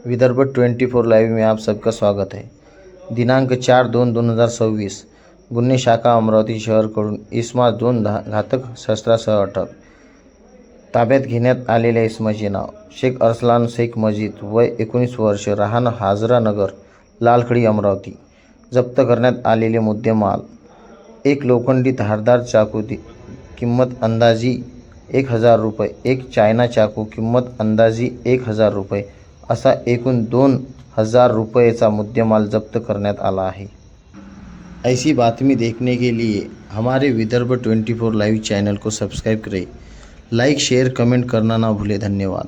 Vidarbha 24 live में आप सबका स्वागत है। दिनांक 4/2/2026 गुन्हे शाखा अमरावती शहरकडून इसमास 2 घातक शस्त्रासह अटक। ताब्यात घेण्यात आलेल्या इसमाचे नाव शेख अरसलान शेख मजीद, वय 19 वर्ष, राहणं हाजरा नगर, लालखडी, अमरावती। जप्त करण्यात आलेले मुद्देमाल: एक लोखंडी धारदार चाकू किंमत अंदाजी 1000 रुपये, एक चायना चाकू किंमत अंदाजी 1000 रुपये असा एकूण 2000 रुपयेचा मुद्देमाल जप्त करण्यात आला आहे। ऐसी बातमी देखने के लिए हमारे विदर्भ 24 लाइव चैनल को सब्सक्राइब करें। लाइक, शेयर, कमेंट करना ना भूलें। धन्यवाद।